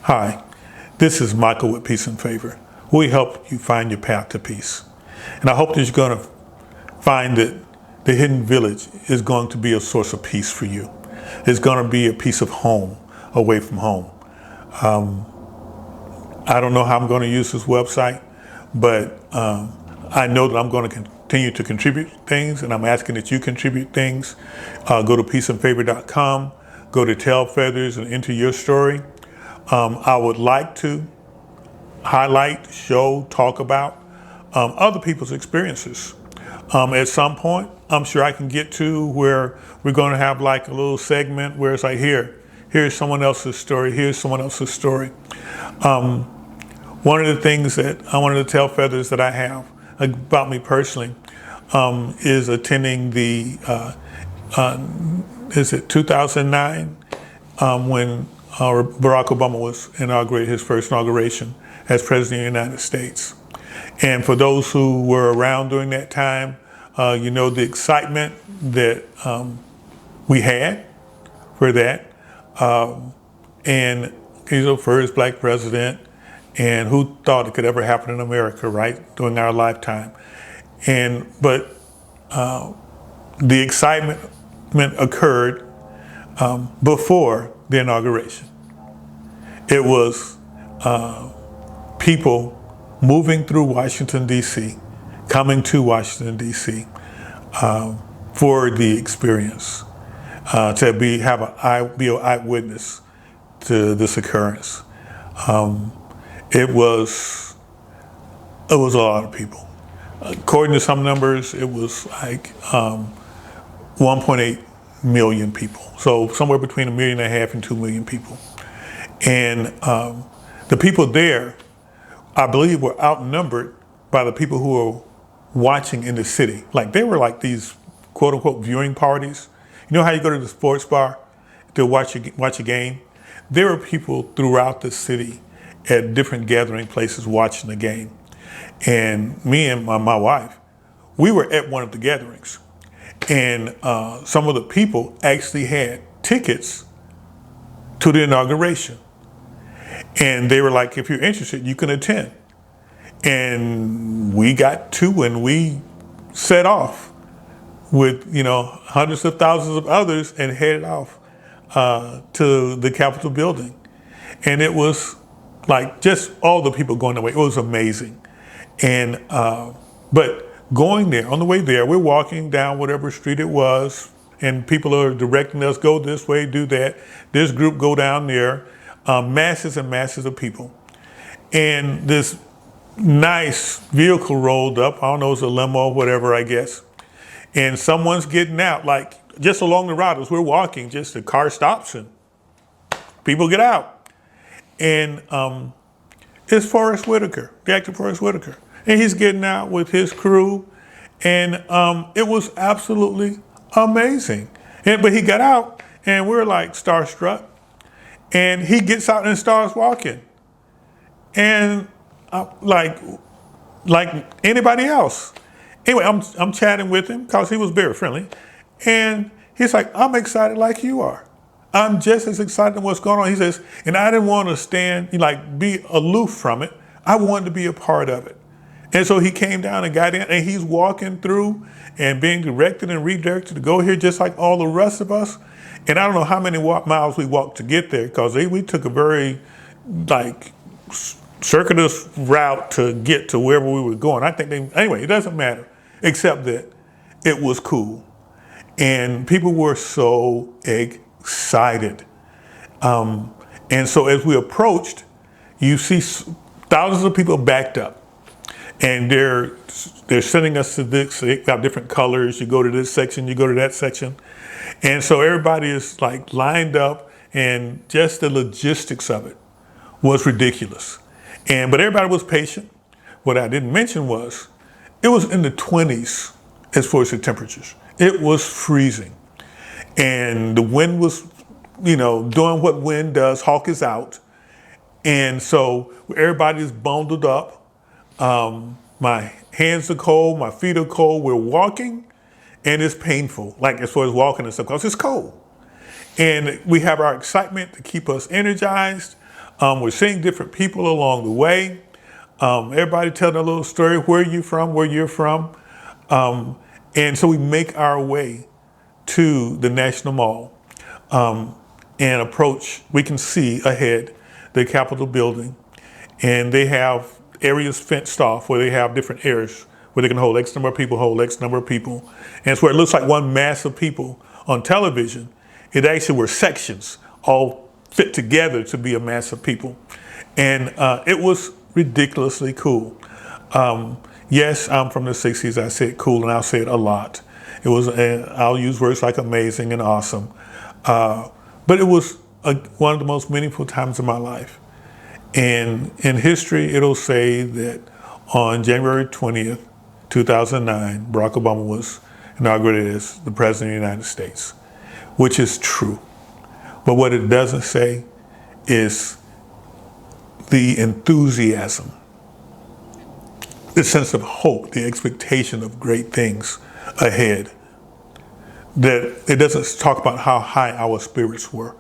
Hi, this is Michael with Peace and Favor. We help you find your path to peace. And I hope that you're going to find that the Hidden Village is going to be a source of peace for you. It's going to be a piece of home away from home. I don't know how I'm going to use this website, but I know that I'm going to continue to contribute things, and I'm asking that you contribute things. Go to peaceandfavor.com, go to Tell Feathers and enter your story. I would like to highlight, show, talk about other people's experiences. At some point, I'm sure I can get to where we're going to have like a little segment where it's like, here's someone else's story, here's someone else's story. One of the things that I wanted to tell Feathers that I have about me personally is attending the, is it 2009, when Barack Obama was inaugurated, his first inauguration as President of the United States. And for those who were around during that time, you know the excitement that we had for that. And he's the first black president, and who thought it could ever happen in America, right, during our lifetime. But the excitement occurred before the inauguration. It was people moving through Washington, D.C., coming to Washington, D.C. For the experience, to be an eyewitness to this occurrence. It was a lot of people. According to some numbers, it was like 1.8 million people. So somewhere between 1.5 million and 2 million people. And the people there, I believe, were outnumbered by the people who were watching in the city. Like they were like these quote unquote viewing parties. You know how you go to the sports bar to watch a game? There were people throughout the city at different gathering places watching the game. And me and my wife, we were at one of the gatherings. And some of the people actually had tickets to the inauguration. And they were like, if you're interested, you can attend. And we got two and we set off with, hundreds of thousands of others and headed off to the Capitol building. And it was like just all the people going away. It was amazing. And, but going there, on the way there, we're walking down whatever street it was, and people are directing us, go this way, do that. This group go down there, masses and masses of people. And this nice vehicle rolled up, I don't know, it's a limo or whatever, I guess. And someone's getting out, like just along the route as we're walking, just the car stops and people get out. And it's Forrest Whitaker, the actor Forrest Whitaker. And he's getting out with his crew. And it was absolutely amazing. But he got out and we're like starstruck. And he gets out and starts walking. And like anybody else. Anyway, I'm chatting with him because he was very friendly. And he's like, I'm excited like you are. I'm just as excited about what's going on. He says, and I didn't want to stand, be aloof from it. I wanted to be a part of it. And so he came down and got in, and he's walking through and being directed and redirected to go here just like all the rest of us. And I don't know how many miles we walked to get there because we took a very circuitous route to get to wherever we were going. Anyway, it doesn't matter, except that it was cool. And people were so excited. And so as we approached, you see thousands of people backed up. And they're sending us to this, they got different colors. You go to this section, you go to that section. And so everybody is like lined up, and just the logistics of it was ridiculous. But everybody was patient. What I didn't mention was, it was in the 20s as far as the temperatures. It was freezing. And the wind was, doing what wind does, hawk is out. And so everybody's bundled up. My hands are cold, my feet are cold. We're walking and it's painful, like as far as walking and stuff, because it's cold. And we have our excitement to keep us energized. We're seeing different people along the way. Everybody telling a little story, where you from, where you're from. And so we make our way to the National Mall and approach. We can see ahead the Capitol building, and they have areas fenced off where they have different areas where they can hold X number of people, hold X number of people. And it's where it looks like one mass of people on television. It actually were sections all fit together to be a mass of people. And it was ridiculously cool. Yes, I'm from the 60s. I said cool, and I'll say it a lot. It was, I'll use words like amazing and awesome. But it was one of the most meaningful times of my life. And in history, it'll say that on January 20th, 2009, Barack Obama was inaugurated as the President of the United States, which is true. But what it doesn't say is the enthusiasm, the sense of hope, the expectation of great things ahead. That it doesn't talk about how high our spirits were.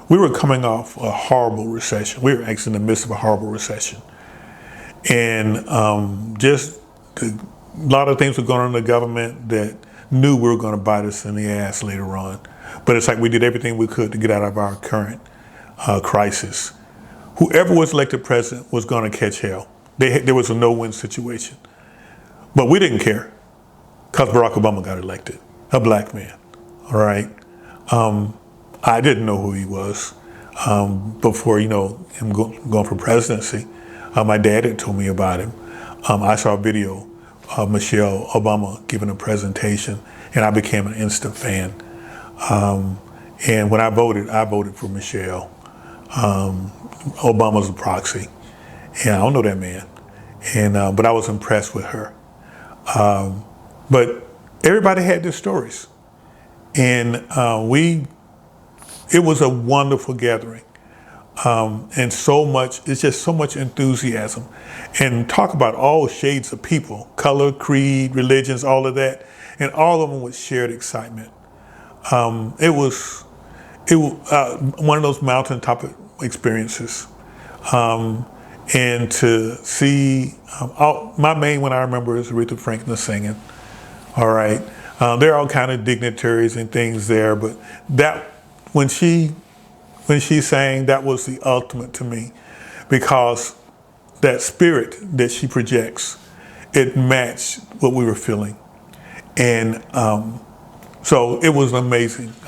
We were coming off a horrible recession. We were actually in the midst of a horrible recession. And just a lot of things were going on in the government that knew we were going to bite us in the ass later on. But it's like we did everything we could to get out of our current crisis. Whoever was elected president was going to catch hell. There was a no-win situation. But we didn't care because Barack Obama got elected, a black man, all right? I didn't know who he was before, him going for presidency. My dad had told me about him. I saw a video of Michelle Obama giving a presentation, and I became an instant fan. And when I voted for Michelle. Obama's a proxy, and I don't know that man. And but I was impressed with her. But everybody had their stories, and it was a wonderful gathering, and it's just so much enthusiasm, and talk about all shades of people, color, creed, religions, all of that, and all of them with shared excitement. It was one of those mountaintop experiences, and to see my main one I remember is Aretha Franklin singing. All right, there are all kind of dignitaries and things there, but that when she sang, that was the ultimate to me, because that spirit that she projects, it matched what we were feeling, and so it was an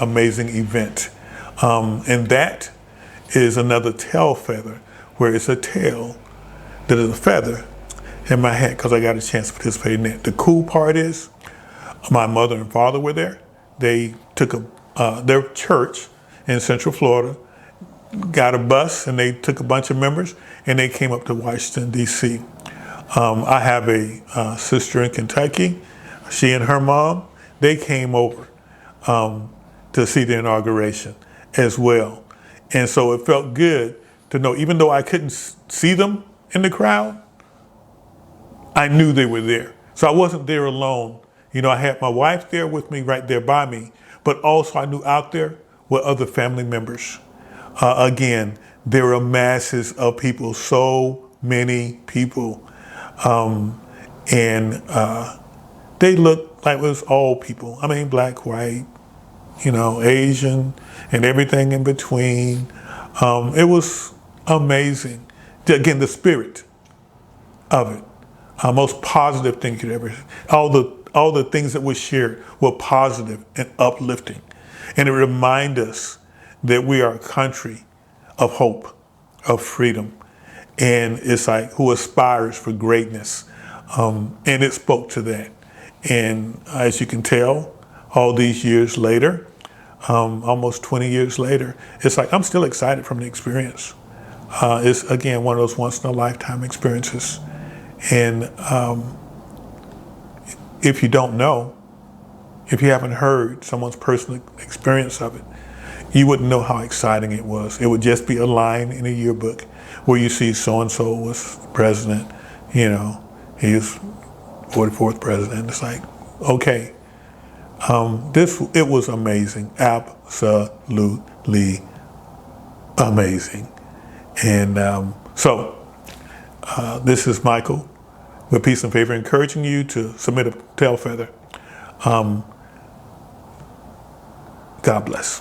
amazing event, and that is another tail feather, where it's a tail that is a feather in my hat because I got a chance to participate in that. The cool part is my mother and father were there. They took their church in Central Florida, got a bus, and they took a bunch of members, and they came up to Washington, D.C. I have a sister in Kentucky. She and her mom, they came over to see the inauguration as well. And so it felt good to know, even though I couldn't see them in the crowd, I knew they were there. So I wasn't there alone. I had my wife there with me, right there by me, but also I knew out there were other family members. Again, there were masses of people, so many people. And they looked like it was all people. I mean, black, white, Asian, and everything in between. It was amazing. Again, the spirit of it. Most positive thing you could ever. All the things that were shared were positive and uplifting, and it remind us that we are a country of hope, of freedom, and it's like who aspires for greatness, and it spoke to that. And as you can tell, all these years later, almost 20 years later, it's like I'm still excited from the experience. It's, again, one of those once-in-a-lifetime experiences. And if you don't know, if you haven't heard someone's personal experience of it, you wouldn't know how exciting it was. It would just be a line in a yearbook where you see so-and-so was president, he was 44th president. It's like, okay. It was amazing, absolutely amazing. And this is Michael with Peace and Favor, encouraging you to submit a tail feather. God bless.